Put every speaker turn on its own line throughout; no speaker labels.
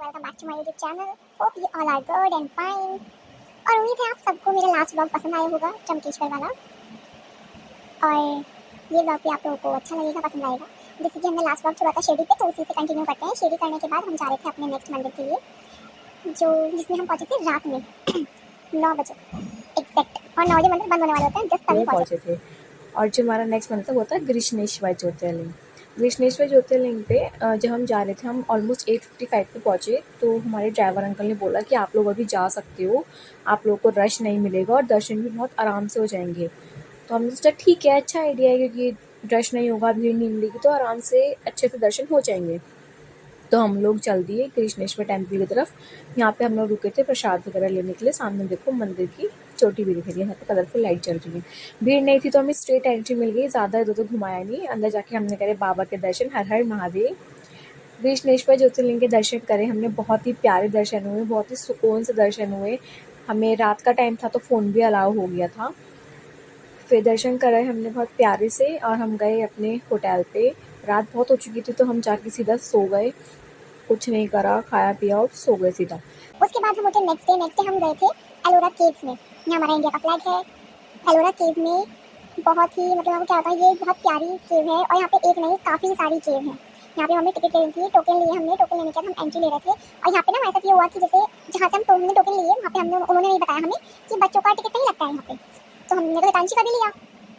Welcome back to my YouTube channel. Hope you all are good and fine. और उम्मीद है आप सबको मेरा लास्ट व्लॉग पसंद आया होगा, चमकेश्वर वाला। और ये व्लॉग भी आप लोगों को अच्छा लगेगा, पसंद आएगा। जैसे कि हमने लास्ट व्लॉग छोड़ा था शिरडी पे, तो उसी से कंटिन्यू करते हैं। शिरडी करने के बाद हम जा रहे थे अपने नेक्स्ट मंदिर के लिए, जो जिसमें हम पहुंचे थे रात में 9 बजे एग्जैक्ट। और 9 बजे मंदिर बंद होने वाले होते हैं, जस्ट तभी पहुंचे
थे। और जो हमारा नेक्स्ट मंदिर था वो था गृष्णेश्वर ज्योतिर्लिंग। गृष्णेश्वर ज्योतिर्लिंग पे जब हम जा रहे थे, हम ऑलमोस्ट 8:55 पे पहुँचे। तो हमारे ड्राइवर अंकल ने बोला कि आप लोग अभी जा सकते हो, आप लोगों को रश नहीं मिलेगा और दर्शन भी बहुत आराम से हो जाएंगे। तो हमने सोचा ठीक है, अच्छा आइडिया है, क्योंकि रश नहीं होगा, भीड़ नहीं मिलेगी, तो आराम से अच्छे से दर्शन हो जाएंगे। तो हम लोग चल दिए कृष्णेश्वर टेम्पल की तरफ। यहाँ पे हम लोग रुके थे प्रसाद वगैरह लेने के लिए। सामने देखो मंदिर की चोटी भी दिख रही है, यहाँ पे कलरफुल लाइट चल रही है। भीड़ नहीं थी तो हमें स्ट्रेट एंट्री मिल गई, ज़्यादा इधर उधर घुमाया नहीं। अंदर जाके हमने करे बाबा के दर्शन, हर हर महादेव। कृष्णेश्वर ज्योतिर्लिंग के दर्शन करे हमने, बहुत ही प्यारे दर्शन हुए, बहुत ही सुकून से दर्शन हुए। हमें रात का टाइम था तो फ़ोन भी अलाउ हो गया था। फिर दर्शन करे हमने बहुत प्यारे से और हम गए अपने होटल पे। रात बहुत हो चुकी थी तो हम जाके सीधा सो गए, कुछ नहीं करा, खाया पिया और सो गए सीधा।
उसके बाद हम उठे नेक्स्ट डे हम गए थे एलोरा केव्स में। यहाँ हमारा इंडिया का फ्लैग है। एलोरा केव में बहुत ही मतलब क्या होता है, ये बहुत प्यारी केव है। और यहाँ पे एक नहीं, काफ़ी सारी केव हैं। यहाँ पे हमने टिकट लेनी थी, टोकन लिए हमने। टोकन लेने के बाद हम एंट्री ले रहे थे। और यहाँ पे ना ऐसा ये हुआ कि जैसे जहाँ से हमने टोकन लिए, वहाँ पे उन्होंने नहीं बताया हमें कि बच्चों का टिकट नहीं लगता है यहाँ पे। तो हमने तो हितांशी का भी लिया।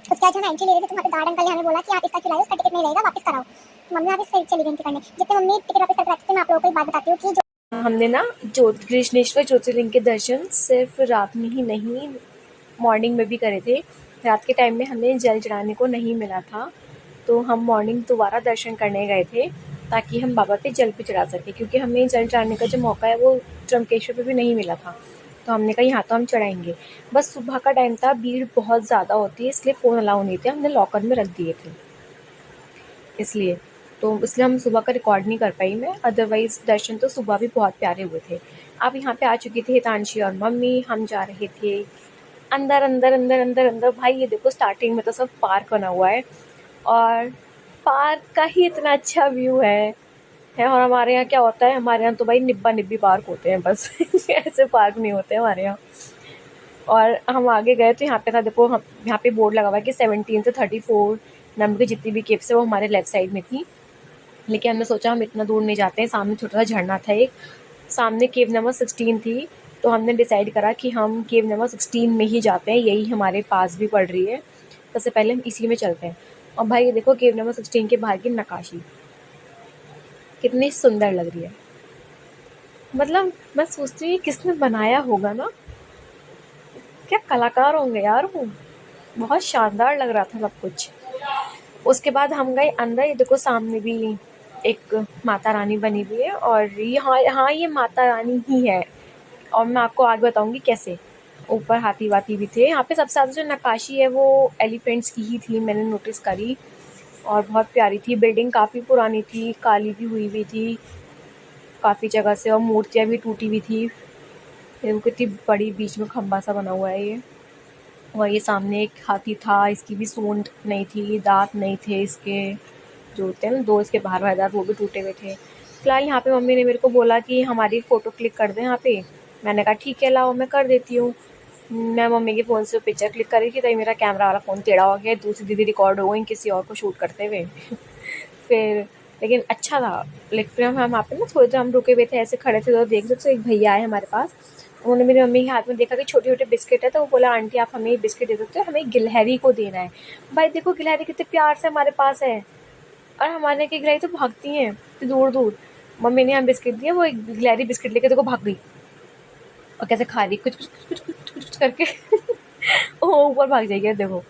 उसके बाद हम एंट्री ले रहे थे तो वहाँ पे गार्ड अंकल ने हमें बोला कि आप इसका खिलाओ, इसका टिकट नहीं लगेगा, वापस कराओ। मम्मी वापस फिर चली गई करने। जितने मम्मी टिकट वापस करके रखते थे, मैं आप लोगों को एक बात बताती हूँ कि
हमने ना कृष्णेश्वर ज्योतिर्लिंग के दर्शन सिर्फ रात में ही नहीं, मॉर्निंग में भी करे थे। रात के टाइम में हमें जल चढ़ाने को नहीं मिला था, तो हम मॉर्निंग दोबारा दर्शन करने गए थे ताकि हम बाबा पे जल पे चढ़ा सकें, क्योंकि हमें जल चढ़ाने का जो मौका है वो त्र्यंबकेश्वर पे भी नहीं मिला था। तो हमने कहा यहाँ तो हम चढ़ाएंगे। बस सुबह का टाइम था, भीड़ बहुत ज़्यादा होती है, इसलिए फ़ोन अलाउ नहीं थे, हमने लॉकर में रख दिए थे इसलिए। तो इसलिए हम सुबह का रिकॉर्ड नहीं कर पाई मैं, अदरवाइज़ दर्शन तो सुबह भी बहुत प्यारे हुए थे। अब यहाँ पे आ चुकी थी हितांशी और मम्मी, हम जा रहे थे अंदर अंदर अंदर अंदर अंदर। भाई ये देखो, स्टार्टिंग में तो सब पार्क बना हुआ है और पार्क का ही इतना अच्छा व्यू है। और हमारे यहाँ क्या होता है, हमारे यहाँ तो भाई निब्बा निब्बी पार्क होते हैं बस ऐसे पार्क नहीं होते हमारे यहाँ। और हम आगे गए तो यहाँ पे था, देखो हम यहाँ पे बोर्ड लगा हुआ है कि 17 से 34 नंबर की जितनी भी केव्स है वो हमारे लेफ्ट साइड में थी। लेकिन हमने सोचा हम इतना दूर नहीं जाते हैं, सामने छोटा सा झरना था एक, सामने केव नंबर 16 थी। तो हमने डिसाइड करा कि हम केव नंबर 16 में ही जाते हैं, यही हमारे पास भी पड़ रही है, सबसे पहले हम इसी में चलते हैं। और भाई ये देखो, केव नंबर 16 के बाहर की नक्काशी कितनी सुंदर लग रही है। मतलब मैं सोचती हूँ किसने बनाया होगा ना, क्या कलाकार होंगे यार वो, बहुत शानदार लग रहा था सब कुछ। उसके बाद हम गए अंदर, ये देखो सामने भी एक माता रानी बनी हुई है, और यहाँ हाँ ये माता रानी ही है। और मैं आपको आगे बताऊंगी कैसे। ऊपर हाथी वाथी भी थे। यहाँ पे सबसे ज़्यादा जो नक्काशी है वो एलिफेंट्स की ही थी, मैंने नोटिस करी, और बहुत प्यारी थी। बिल्डिंग काफ़ी पुरानी थी, काली भी हुई हुई थी काफ़ी जगह से, और मूर्तियाँ भी टूटी हुई थी। देखो कितनी बड़ी बीच में खम्बा सा बना हुआ है ये। और ये सामने एक हाथी था, इसकी भी सूंड नहीं थी, दांत नहीं थे इसके, जो होते हैं ना दो इसके बाहर वाले दांत, वो भी टूटे हुए थे। फिलहाल यहाँ पे मम्मी ने मेरे को बोला कि हमारी फ़ोटो क्लिक कर दें यहाँ पे। मैंने कहा ठीक है, लाओ मैं कर देती हूँ। मैं मम्मी के फ़ोन से पिक्चर क्लिक कर रही थी, तभी मेरा कैमरा वाला फ़ोन टेढ़ा हो गया, दूसरी दीदी रिकॉर्ड हो गई किसी और को शूट करते हुए फिर लेकिन अच्छा था। लेकिन फिर हम वहाँ पे ना थोड़ी देर हम रुके हुए थे, ऐसे खड़े थे तो देख रहे, तो एक भैया आए हमारे पास। उन्होंने मेरी मम्मी के हाथ में देखा कि छोटे छोटे बिस्किट है, तो वो बोला आंटी आप हमें ये बिस्किट दे सकते हो, हमें गिलहरी को देना है। भाई देखो गिलहरी कितने प्यार से हमारे पास है, और हमारे यहाँ की गिलहरी तो भागती हैं दूर दूर। मम्मी ने हम बिस्किट दिया, वो एक गिलहरी बिस्किट लेके देखो भाग गई, और कैसे खा रही कुछ कुछ कुछ कुछ कुछ कुछ करके वो ऊपर भाग जाएगी। देखो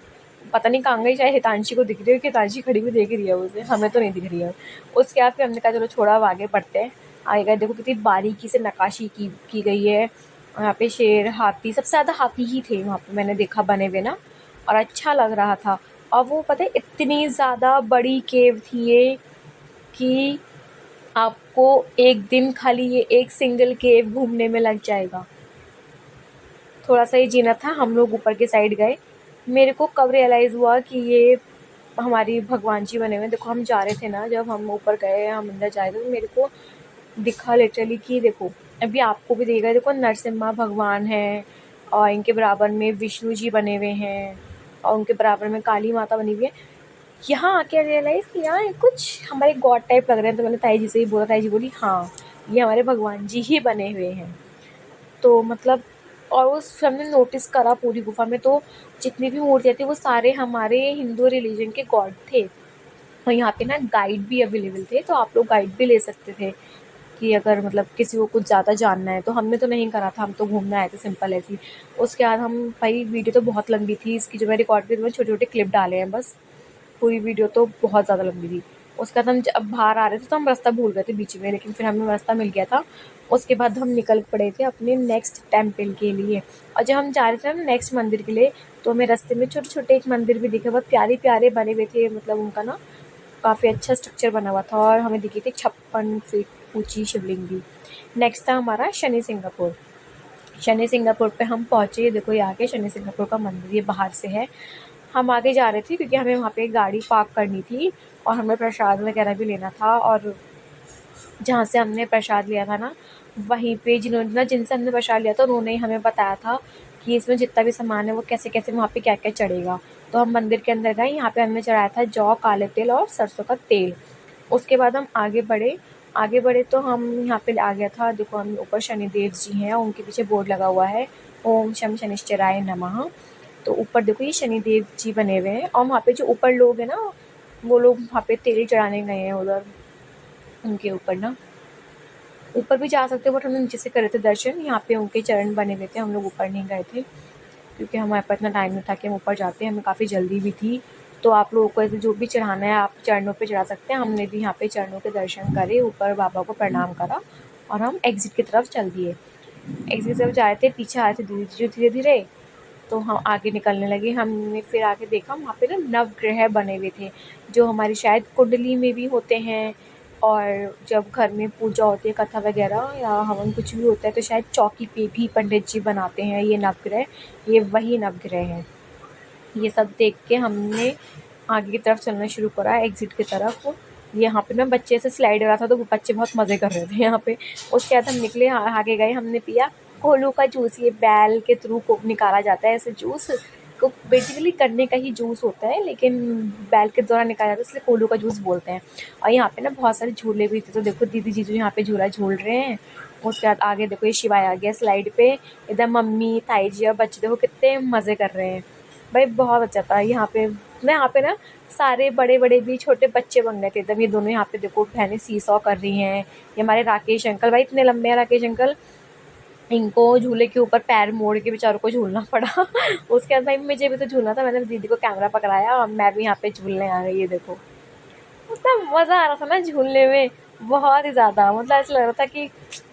पता नहीं कहाँ गई, शायद हितांशी को दिख रही है कि हितांशी खड़ी हुई देख रही है उसे, हमें तो नहीं दिख रही है। उसके बाद फिर हमने कहा चलो छोड़ा, अब आगे बढ़ते हैं। आगे गए, देखो कितनी बारीकी से नक्काशी की गई है। और यहाँ पे शेर, हाथी, सबसे ज़्यादा हाथी ही थे वहाँ पे मैंने देखा बने हुए ना, और अच्छा लग रहा था। और वो पता है इतनी ज़्यादा बड़ी केव थी ये कि आपको एक दिन खाली ये एक सिंगल केव घूमने में लग जाएगा। थोड़ा सा ही जीना था, हम लोग ऊपर के साइड गए। मेरे को कब रियलाइज़ हुआ कि ये हमारी भगवान जी बने हुए। देखो हम जा रहे थे ना, जब हम ऊपर गए, हम अंदर जा रहे थे, तो मेरे को दिखा लिटरली कि देखो, अभी आपको भी देगा, देखो नरसिम्हा भगवान है और इनके बराबर में विष्णु जी बने हुए हैं और उनके बराबर में काली माता बनी हुई है। यहाँ आके रियलाइज़ कि यार ये कुछ हमारे गॉड टाइप लग रहे हैं। तो मैंने ताई जी से ही बोला, ताई जी बोली हाँ ये हमारे भगवान जी ही बने हुए हैं। तो मतलब और उस हमने नोटिस करा पूरी गुफा में, तो जितनी भी मूर्तियाँ थी वो सारे हमारे हिंदू रिलीजन के गॉड थे। और यहाँ पे ना गाइड भी अवेलेबल थे, तो आप लोग गाइड भी ले सकते थे कि अगर मतलब किसी को कुछ ज़्यादा जानना है। तो हमने तो नहीं करा था, हम तो घूमने आए थे सिंपल ऐसे ही। उसके बाद हम भाई वीडियो तो बहुत लंबी थी इसकी, जो मैं रिकॉर्ड की, तो मैं छोटे छोटे क्लिप डाले हैं बस, पूरी वीडियो तो बहुत ज़्यादा लंबी थी। उसके बाद हम जब बाहर आ रहे थे तो हम रास्ता भूल गए थे बीच में, लेकिन फिर हमें रास्ता मिल गया था। उसके बाद हम निकल पड़े थे अपने नेक्स्ट टेम्पल के लिए। और जब हम जा रहे थे ना नेक्स्ट मंदिर के लिए, तो हमें रास्ते में छोटे छोटे एक मंदिर भी दिखे, बहुत प्यारे प्यारे बने हुए थे। मतलब उनका ना काफ़ी अच्छा स्ट्रक्चर बना हुआ था और हमें दिखी थी 56 फीट ऊंची शिवलिंग भी। नेक्स्ट था हमारा शनि सिंगापुर। शनि सिंगापुर पे हम पहुँचे, देखो ये आगे शनि सिंगापुर का मंदिर, ये बाहर से है। हम आगे जा रहे थे क्योंकि हमें वहाँ पे गाड़ी पार्क करनी थी और हमें प्रसाद वगैरह भी लेना था। और जहाँ से हमने प्रसाद लिया था ना, वहीं पे जिन्होंने ना जिनसे हमने प्रसाद लिया था उन्होंने ही हमें बताया था कि इसमें जितना भी सामान है वो कैसे कैसे वहाँ पे क्या क्या चढ़ेगा। तो हम मंदिर के अंदर गए, यहाँ पे हमने चढ़ाया था जौ, काले तिल और सरसों का तेल। उसके बाद हम आगे बढ़े तो हम यहाँ पे आ गया था, देखो हम ऊपर शनिदेव जी हैं, उनके पीछे बोर्ड लगा हुआ है ओम शम शनिश्चराय नमः। तो ऊपर देखो ये शनिदेव जी बने हुए हैं और वहाँ पे जो ऊपर लोग हैं ना, वो लोग वहाँ पे तेल चढ़ाने गए हैं उधर उनके ऊपर ना। ऊपर भी जा सकते हैं बट हमने नीचे से करे थे दर्शन, यहाँ पे उनके चरण बने हुए थे, हम लोग ऊपर नहीं गए थे क्योंकि हमारे पास इतना टाइम नहीं था कि हम ऊपर जाते, हमें काफ़ी जल्दी भी थी। तो आप लोगों को ऐसे जो भी चढ़ाना है आप चरणों पे चढ़ा सकते हैं। हमने भी यहाँ पे चरणों के दर्शन करे, ऊपर बाबा को प्रणाम करा और हम एग्जिट की तरफ चल दिए। एग्जिट की तरफ जा रहे थे, पीछे आ रहे थे धीरे धीरे धीरे, तो हम आगे निकलने लगे। हमने फिर आगे देखा वहाँ पे ना नवग्रह बने हुए थे, जो हमारी शायद कुंडली में भी होते हैं। और जब घर में पूजा होती है, कथा वगैरह या हवन कुछ भी होता है, तो शायद चौकी पे भी पंडित जी बनाते हैं ये नवग्रह, ये वही नवग्रह हैं। ये सब देख के हमने आगे की तरफ चलना शुरू करा, एग्जिट की तरफ। यहाँ पे ना बच्चे से स्लाइड हो रहा था, तो वो बच्चे बहुत मज़े कर रहे थे यहाँ पे। उसके बाद हम निकले, आगे गए, हमने पिया कोलू का जूस। ये बैल के थ्रू को निकाला जाता है ऐसे जूस को, बेसिकली गन्ने का ही जूस होता है लेकिन बैल के द्वारा निकाला जाता है, इसलिए कोलू का जूस बोलते हैं। और यहाँ पे ना बहुत सारे झूले भी थे, तो देखो दीदी जीजू यहाँ पे झूला झूल रहे हैं। उसके बाद आगे देखो ये शिवाय आ गया स्लाइड पे, इधर मम्मी ताई जी और बच्चे देखो कितने मज़े कर रहे हैं भाई, बहुत अच्छा था यहाँ पे ना। यहाँ पे ना सारे बड़े बड़े भी छोटे बच्चे बन गए थे एकदम। ये दोनों यहाँ पे देखो बहनें सीसॉ कर रही हैं। ये हमारे राकेश अंकल, भाई इतने लंबे हैं राकेश अंकल, इनको झूले के ऊपर पैर मोड़ के बेचारों को झूलना पड़ा। उसके बाद भाई मुझे भी तो झूलना था, मैंने दीदी को कैमरा पकड़ाया और मैं भी यहाँ पे झूलने आ गई। ये देखो मतलब मज़ा आ रहा था ना झूलने में, बहुत ही ज़्यादा। मतलब ऐसा लग रहा था कि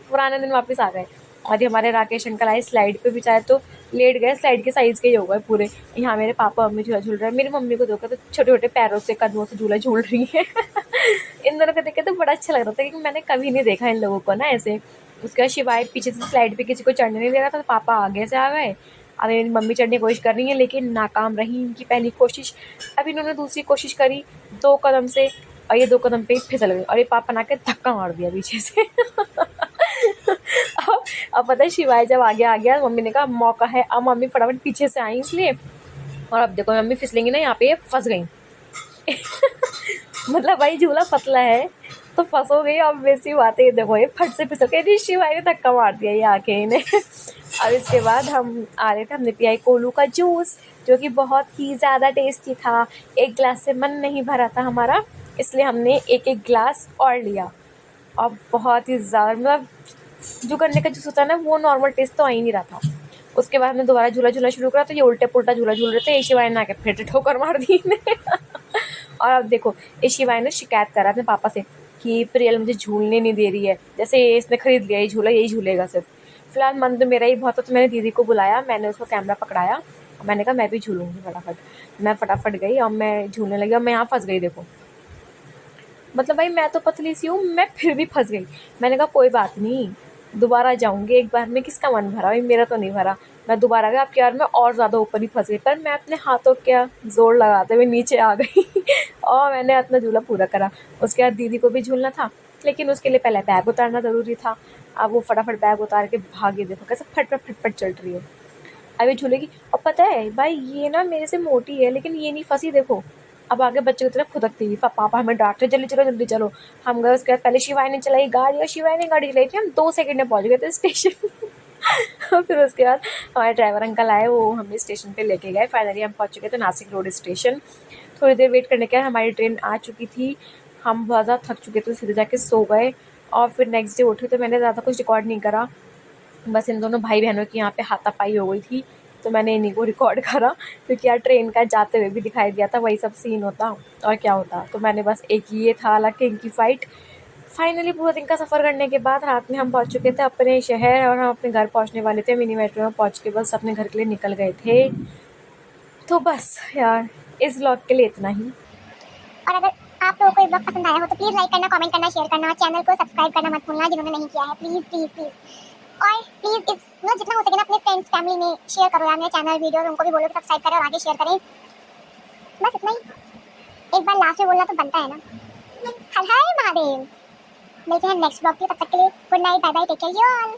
पुराने दिन वापस आ गए। और ये हमारे राकेश अंकल आए स्लाइड पे, बेचारे तो लेट गए, स्लाइड के साइज़ के ही हो गए पूरे। यहाँ मेरे पापा मम्मी झूला झूल रहे हैं, मेरी मम्मी को देखो तो छोटे छोटे पैरों से कदमों से झूला झूल रही है। इन दोनों को देख के तो बड़ा अच्छा लग रहा था क्योंकि मैंने कभी नहीं देखा इन लोगों को ना ऐसे। उसके बाद शिवाय पीछे से स्लाइड पे किसी को चढ़ने नहीं दे रहा था, तो पापा आगे से आ गए। अब मेरी मम्मी चढ़ने की कोशिश कर रही है लेकिन नाकाम रही इनकी पहली कोशिश। अब इन्होंने दूसरी कोशिश करी 2 कदम से, और ये 2 कदम पे ही फिसल गई और ये पापा ने आके धक्का मार दिया पीछे से। अब पता है शिवाय जब आगे आ गया, मम्मी ने कहा मौका है, अब मम्मी फटाफट पीछे से आई इसलिए। और अब देखो मम्मी फिसलेंगी ना, यहाँ पे ये फंस गई। मतलब भाई झूला पतला है तो फंसोगे, अब वैसी बात है। देखो ये फट से फिसल के शिवाय ने धक्का मार दिया ये आके इन्हें। और इसके बाद हम आ रहे थे, हमने पिया कोलू का जूस जो कि बहुत ही ज़्यादा टेस्टी था। एक गिलास से मन नहीं भरा था हमारा, इसलिए हमने एक एक गिलास और लिया। और बहुत ही ज़्यादा मतलब जो गन्ने का जूस होता है ना, वो नॉर्मल टेस्ट तो आ ही नहीं रहा था। उसके बाद हमने दोबारा झूला झूला शुरू करा, तो ये उल्टे पुल्टा झूला झूल रहे थे। ये शिवाय ने आके फिर ठोकर मार दी इन्हें। और अब देखो ये शिवाय ने शिकायत करा अपने पापा से कि प्रियल मुझे झूलने नहीं दे रही है, जैसे इसने खरीद लिया ये झूला, यही झूलेगा सिर्फ। फिलहाल मन तो मेरा ही बहुत था, तो मैंने दीदी को बुलाया, मैंने उसको कैमरा पकड़ाया और मैंने कहा मैं भी झूलूंगी फटाफट। मैं फटाफट गई और मैं झूलने लगी और मैं यहाँ फंस गई। देखो मतलब भाई मैं तो पतली सी हूँ, मैं फिर भी फंस गई। मैंने कहा कोई बात नहीं, दोबारा जाऊँगी, एक बार में किसका मन भरा, भाई मेरा तो नहीं भरा। मैं दोबारा गई, आपकी यार मैं और ज़्यादा ऊपर ही फंस गई, पर मैं अपने हाथों क्या जोर लगाते हुए नीचे आ गई। और मैंने अपना झूला पूरा करा। उसके बाद दीदी को भी झूलना था, लेकिन उसके लिए पहले बैग उतारना ज़रूरी था। अब वो फटाफट बैग उतार के भागे, देखो कैसे फट फट चल रही है अभी झूले की। और पता है भाई ये ना मेरे से मोटी है लेकिन ये नहीं फंसी, देखो अब आगे बच्चे की तरफ खुदकती हुई। पापा हमें डांट रहे, जल्दी चलो जल्दी चलो। हम गए, उसके बाद पहले शिवानी ने चलाई गाड़ी, और शिवानी ने गाड़ी चलाई थी, हम 2 सेकंड में पहुंच गए थे स्टेशन। और फिर उसके बाद हमारे ड्राइवर अंकल आए, वो हमें स्टेशन पे लेके गए। फाइनली हम पहुंच चुके थे नासिक रोड स्टेशन। थोड़ी देर वेट करने के बाद हमारी ट्रेन आ चुकी थी। हम बहुत ज़्यादा थक चुके थे, सीधे जाके सो गए। और फिर नेक्स्ट डे उठे तो मैंने ज़्यादा कुछ रिकॉर्ड नहीं करा, बस इन दोनों भाई बहनों की यहाँ पे हाथापाई हो गई थी तो मैंने इन्हीं को रिकॉर्ड करा, क्योंकि यार ट्रेन का जाते हुए भी दिखाई दिया था, वही सब सीन होता और क्या होता। तो मैंने बस एक ये था हालांकि इनकी फ़ाइट। फाइनली पूरा दिन का सफ़र करने के बाद रात में हम पहुँच चुके थे अपने शहर, और हम अपने घर पहुँचने वाले थे। मिनी मेट्रो में पहुँच के बस अपने घर के लिए निकल गए थे। तो बस यार इस व्लॉग के लिए इतना ही।
और अगर आप लोगों को ये ब्लॉग पसंद आया हो तो प्लीज़ लाइक करना, कमेंट करना, शेयर करना, चैनल को सब्सक्राइब करना मत भूलना जिन्होंने नहीं किया है, प्लीज़ प्लीज़ प्लीज़। और प्लीज़ इस ना जितना हो सके ना अपने फ्रेंड्स फैमिली में शेयर करो यार मेरे चैनल वीडियो, उनको भी बोलो कि सब्सक्राइब करें और आगे शेयर करें। बस इतना ही, एक बार लास्ट में बोलना तो बनता है ना। हर हर महादेव। मिलते हैं नेक्स्ट ब्लॉग के, तब तक के लिए good night, bye bye, take care you all.